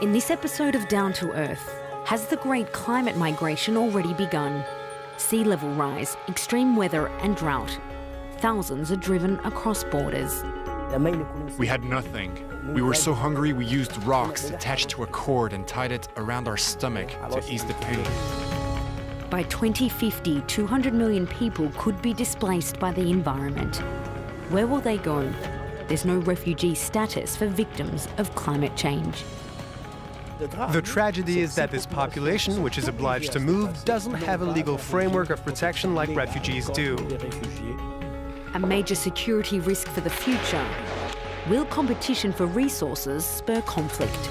In this episode of Down to Earth, has the great climate migration already begun? Sea level rise, extreme weather and drought. Thousands are driven across borders. We had nothing. We were so hungry we used rocks attached to a cord and tied it around our stomach to ease the pain. By 2050, 200 million people could be displaced by the environment. Where will they go? There's no refugee status for victims of climate change. The tragedy is that this population, which is obliged to move, doesn't have a legal framework of protection like refugees do. A major security risk for the future. Will competition for resources spur conflict?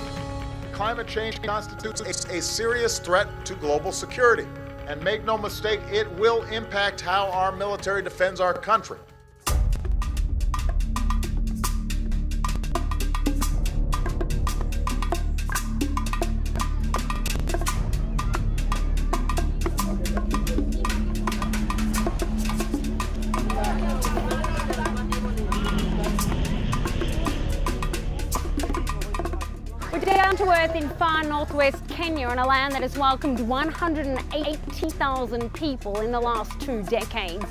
Climate change constitutes a serious threat to global security. And make no mistake, it will impact how our military defends our country. We're down to earth in far northwest Kenya, on a land that has welcomed 180,000 people in the last 2 decades.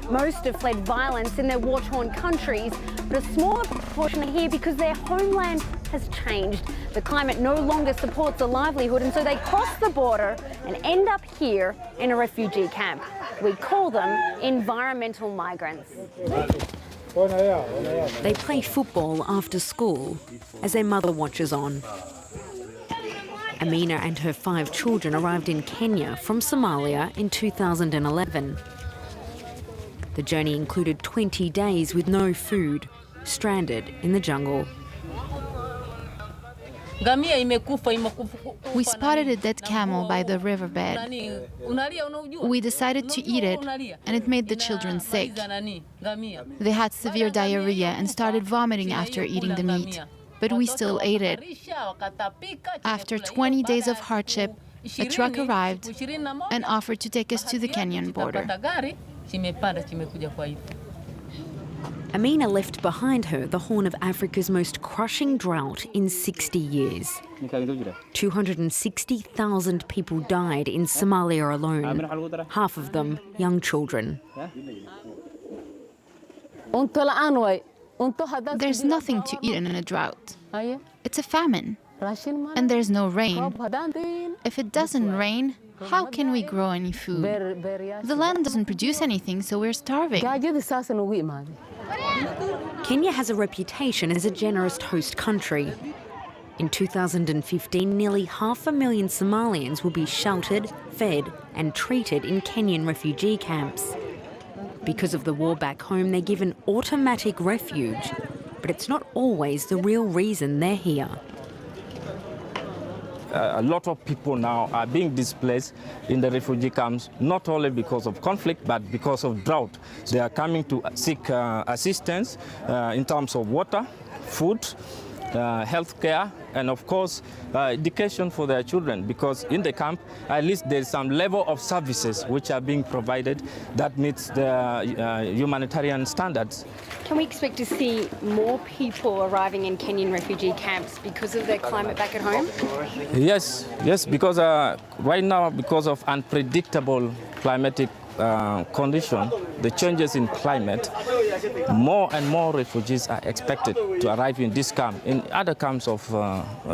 Most have fled violence in their war-torn countries, but a smaller proportion are here because their homeland has changed. The climate no longer supports a livelihood, and so they cross the border and end up here in a refugee camp. We call them environmental migrants. They play football after school as their mother watches on. Amina and her 5 children arrived in Kenya from Somalia in 2011. The journey included 20 days with no food, stranded in the jungle. We spotted a dead camel by the riverbed. We decided to eat it, and it made the children sick. They had severe diarrhea and started vomiting after eating the meat, but we still ate it. After 20 days of hardship, a truck arrived and offered to take us to the Kenyan border. Amina left behind her the Horn of Africa's most crushing drought in 60 years. 260,000 people died in Somalia alone, half of them young children. There's nothing to eat in a drought. It's a famine, and there's no rain. If it doesn't rain, how can we grow any food? The land doesn't produce anything, so we're starving. Kenya has a reputation as a generous host country. In 2015, nearly 500,000 Somalians will be sheltered, fed and treated in Kenyan refugee camps. Because of the war back home, they're given automatic refuge, but it's not always the real reason they're here. A lot of people now are being displaced in the refugee camps, not only because of conflict, but because of drought. They are coming to seek assistance in terms of water, food, health care, and of course, education for their children, because in the camp, at least there is some level of services which are being provided that meets the humanitarian standards. Can we expect to see more people arriving in Kenyan refugee camps because of the climate back at home? Yes, because right now, because of unpredictable climatic condition, the changes in climate, more and more refugees are expected to arrive in this camp, in other camps of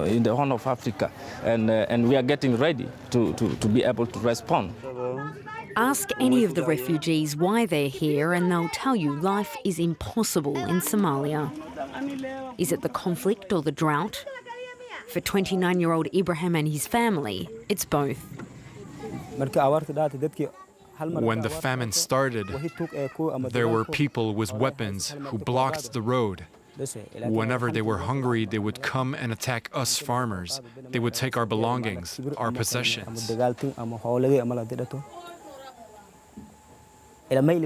in the Horn of Africa, and we are getting ready to be able to respond. Ask any of the refugees why they're here and they'll tell you life is impossible in Somalia. Is it the conflict or the drought? For 29-year-old Ibrahim and his family, it's both. When the famine started, there were people with weapons who blocked the road. Whenever they were hungry, they would come and attack us farmers. They would take our belongings, our possessions.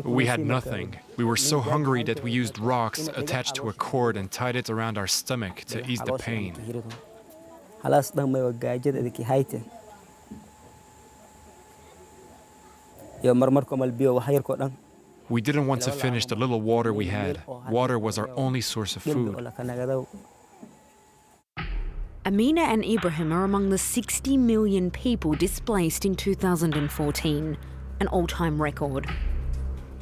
We had nothing. We were so hungry that we used rocks attached to a cord and tied it around our stomach to ease the pain. We didn't want to finish the little water we had. Water was our only source of food. Amina and Ibrahim are among the 60 million people displaced in 2014, an all-time record.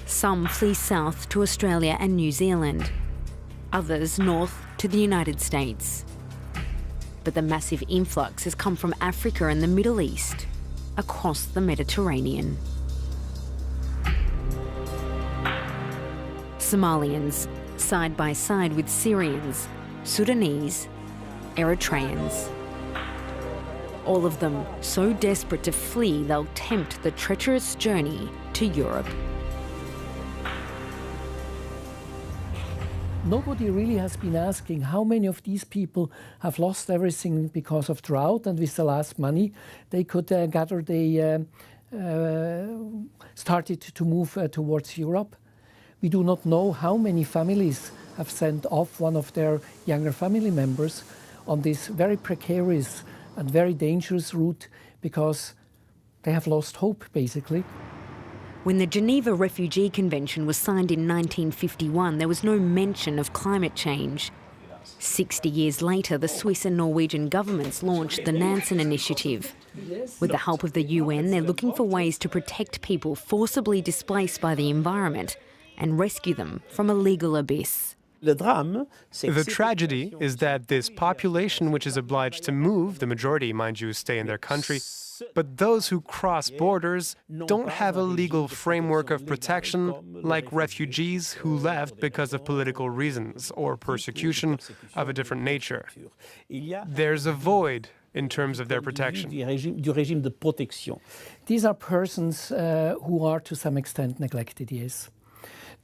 Some flee south to Australia and New Zealand, others north to the United States. But the massive influx has come from Africa and the Middle East, across the Mediterranean. Somalians, side by side with Syrians, Sudanese, Eritreans. All of them so desperate to flee they'll tempt the treacherous journey to Europe. Nobody really has been asking how many of these people have lost everything because of drought, and with the last money they could gather, they started to move towards Europe. We do not know how many families have sent off one of their younger family members on this very precarious and very dangerous route because they have lost hope, basically. When the Geneva Refugee Convention was signed in 1951, there was no mention of climate change. 60 years later, the Swiss and Norwegian governments launched the Nansen Initiative. With the help of the UN, they're looking for ways to protect people forcibly displaced by the environment and rescue them from a legal abyss. The tragedy is that this population which is obliged to move, the majority, mind you, stay in their country, but those who cross borders don't have a legal framework of protection like refugees who left because of political reasons or persecution of a different nature. There's a void in terms of their protection. These are persons who are to some extent neglected, yes.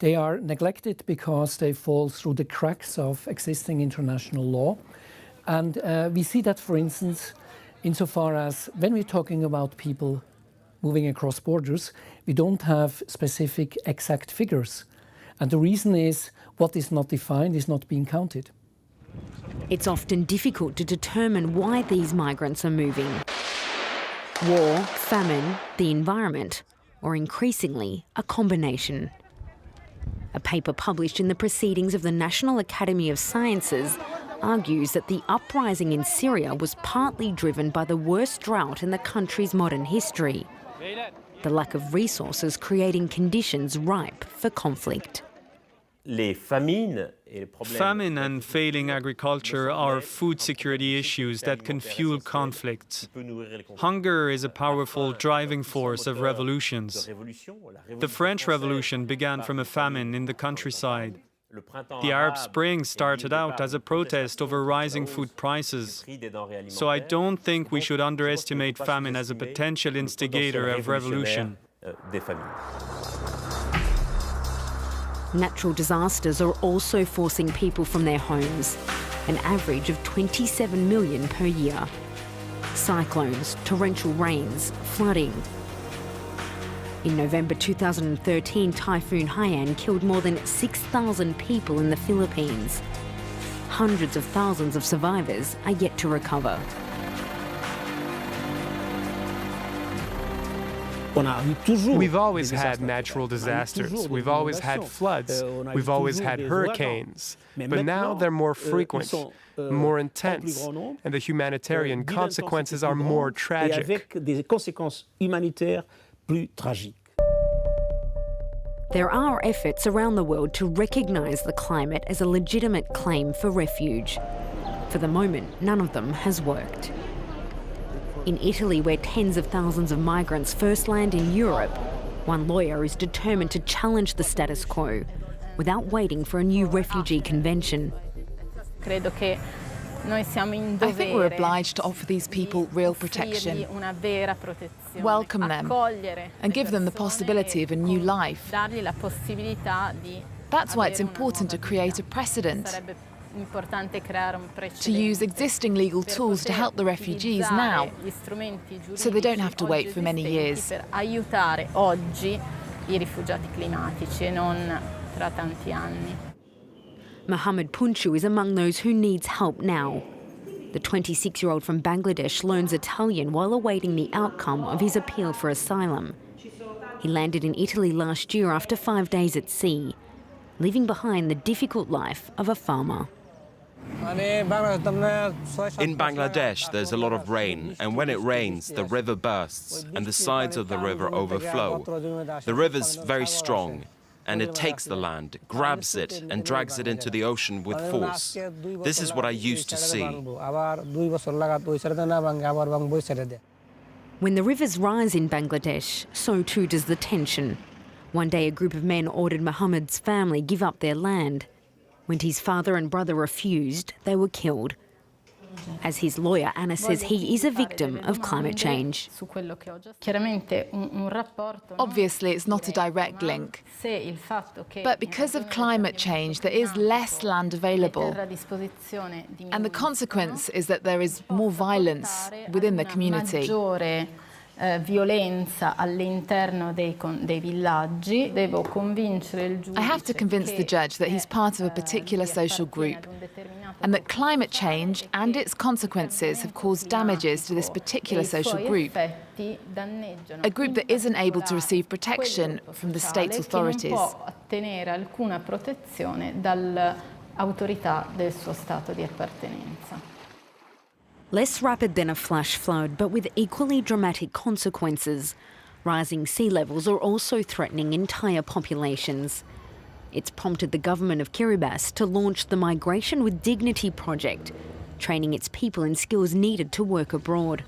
They are neglected because they fall through the cracks of existing international law. And we see that, for instance, insofar as when we're talking about people moving across borders, we don't have specific exact figures. And the reason is what is not defined is not being counted. It's often difficult to determine why these migrants are moving. War, famine, the environment, or increasingly, a combination. A paper published in the Proceedings of the National Academy of Sciences argues that the uprising in Syria was partly driven by the worst drought in the country's modern history, the lack of resources creating conditions ripe for conflict. Famine and failing agriculture are food security issues that can fuel conflicts. Hunger is a powerful driving force of revolutions. The French Revolution began from a famine in the countryside. The Arab Spring started out as a protest over rising food prices. So I don't think we should underestimate famine as a potential instigator of revolution. Natural disasters are also forcing people from their homes, an average of 27 million per year. Cyclones, torrential rains, flooding. In November 2013, Typhoon Haiyan killed more than 6,000 people in the Philippines. Hundreds of thousands of survivors are yet to recover. We've always had natural disasters, we've always had floods, we've always had hurricanes, but now they're more frequent, more intense, and the humanitarian consequences are more tragic. There are efforts around the world to recognise the climate as a legitimate claim for refuge. For the moment, none of them has worked. In Italy, where tens of thousands of migrants first land in Europe, one lawyer is determined to challenge the status quo without waiting for a new refugee convention. I think we're obliged to offer these people real protection, welcome them, and give them the possibility of a new life. That's why it's important to create a precedent, to use existing legal tools to help the refugees now, so they don't have to wait for many years. Mohammed Punchu is among those who needs help now. The 26-year-old from Bangladesh learns Italian while awaiting the outcome of his appeal for asylum. He landed in Italy last year after 5 days at sea, leaving behind the difficult life of a farmer. In Bangladesh, there's a lot of rain, and when it rains, the river bursts, and the sides of the river overflow. The river's very strong, and it takes the land, grabs it, and drags it into the ocean with force. This is what I used to see. When the rivers rise in Bangladesh, so too does the tension. One day a group of men ordered Mohammed's family give up their land. When his father and brother refused, they were killed. As his lawyer, Anna says he is a victim of climate change. Obviously, it's not a direct link. But because of climate change, there is less land available. And the consequence is that there is more violence within the community. Violenza all'interno dei villaggi. Devo convincere il giudice. I have to convince the judge that he's part of a particular social group and that climate change and its consequences have caused damages to this particular social group, a group that isn't able to receive protection from the state's authorities. Che non può ottenere alcuna protezione dall'autorità del suo stato di appartenenza. Less rapid than a flash flood, but with equally dramatic consequences. Rising sea levels are also threatening entire populations. It's prompted the government of Kiribati to launch the Migration with Dignity project, training its people in skills needed to work abroad.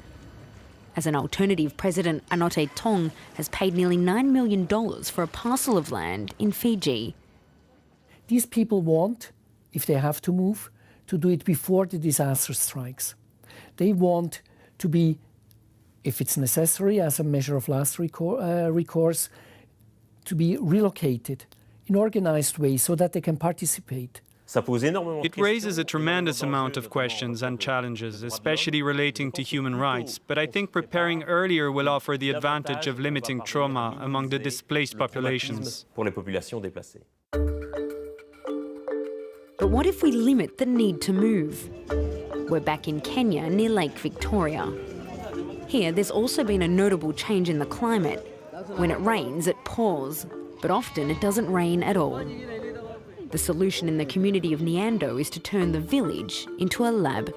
As an alternative, President Anote Tong has paid nearly $9 million for a parcel of land in Fiji. These people want, if they have to move, to do it before the disaster strikes. They want to be, if it's necessary as a measure of last recourse, to be relocated in organized ways so that they can participate. It raises a tremendous amount of questions and challenges, especially relating to human rights, but I think preparing earlier will offer the advantage of limiting trauma among the displaced populations. But what if we limit the need to move? We're back in Kenya near Lake Victoria. Here, there's also been a notable change in the climate. When it rains, it pours, but often it doesn't rain at all. The solution in the community of Nyando is to turn the village into a lab.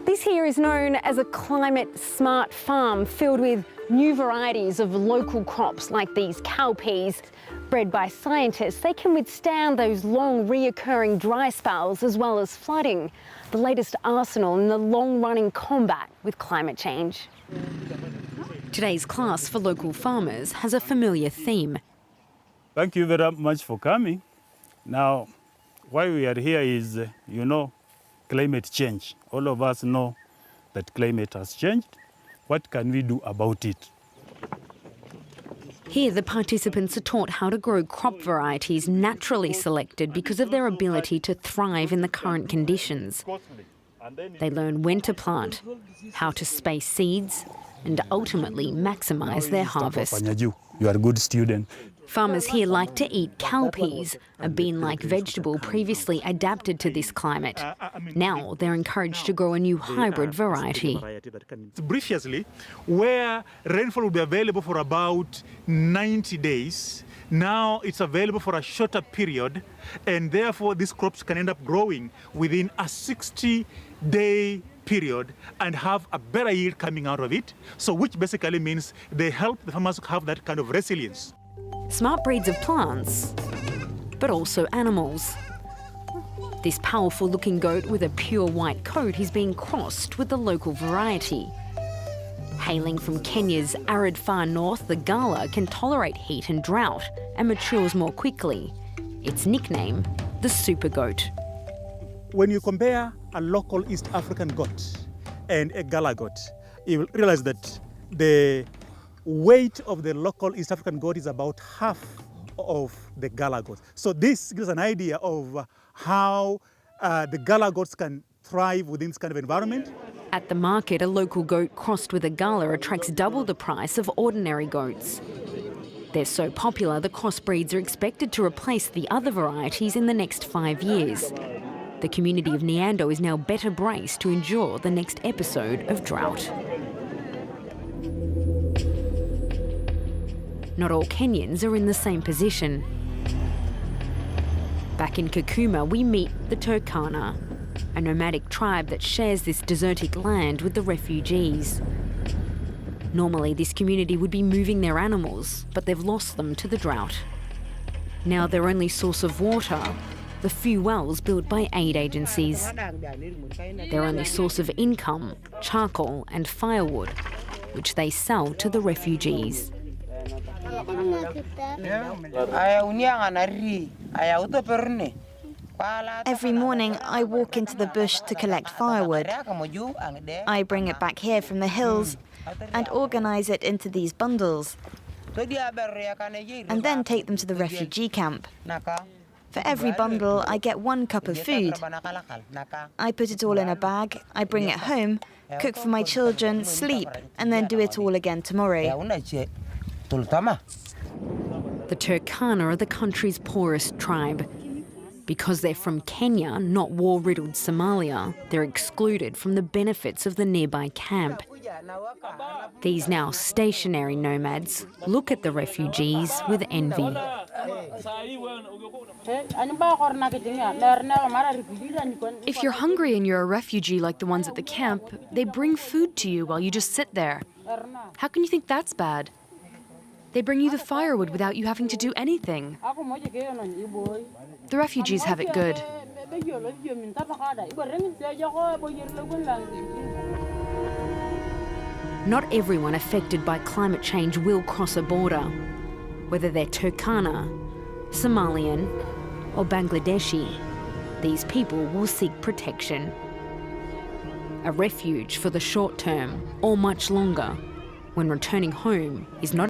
This here is known as a climate-smart farm filled with new varieties of local crops like these cowpeas. Bred by scientists, they can withstand those long reoccurring dry spells as well as flooding, the latest arsenal in the long-running combat with climate change. Today's class for local farmers has a familiar theme. Thank you very much for coming. Now, why we are here is, climate change. All of us know that climate has changed. What can we do about it? Here, the participants are taught how to grow crop varieties naturally selected because of their ability to thrive in the current conditions. They learn when to plant, how to space seeds, and ultimately maximise their harvest. You are a good student. Farmers here like to eat cowpeas, a bean-like vegetable previously adapted to this climate. Now they're encouraged to grow a new hybrid variety. Previously, where rainfall would be available for about 90 days, now it's available for a shorter period, and therefore these crops can end up growing within a 60-day period and have a better yield coming out of it, so which basically means they help the farmers have that kind of resilience. Smart breeds of plants, but also animals. This powerful-looking goat with a pure white coat is being crossed with the local variety. Hailing from Kenya's arid far north, the Gala can tolerate heat and drought and matures more quickly. Its nickname, the super goat. When you compare a local East African goat and a Gala goat, you will realize that the weight of the local East African goat is about half of the Gala goat. So this gives an idea of how the Gala goats can thrive within this kind of environment. At the market, a local goat crossed with a Gala attracts double the price of ordinary goats. They're so popular, the crossbreeds are expected to replace the other varieties in the next 5 years. The community of Nyando is now better braced to endure the next episode of drought. Not all Kenyans are in the same position. Back in Kakuma, we meet the Turkana, a nomadic tribe that shares this desertic land with the refugees. Normally, this community would be moving their animals, but they've lost them to the drought. Now their only source of water, the few wells built by aid agencies. Their only source of income, charcoal and firewood, which they sell to the refugees. Every morning I walk into the bush to collect firewood. I bring it back here from the hills and organize it into these bundles, and then take them to the refugee camp. For every bundle, I get 1 cup of food. I put it all in a bag, I bring it home, cook for my children, sleep, and then do it all again tomorrow. The Turkana are the country's poorest tribe. Because they're from Kenya, not war-riddled Somalia, they're excluded from the benefits of the nearby camp. These now stationary nomads look at the refugees with envy. If you're hungry and you're a refugee like the ones at the camp, they bring food to you while you just sit there. How can you think that's bad? They bring you the firewood without you having to do anything. The refugees have it good. Not everyone affected by climate change will cross a border. Whether they're Turkana, Somalian or Bangladeshi, these people will seek protection. A refuge for the short term or much longer, when returning home is not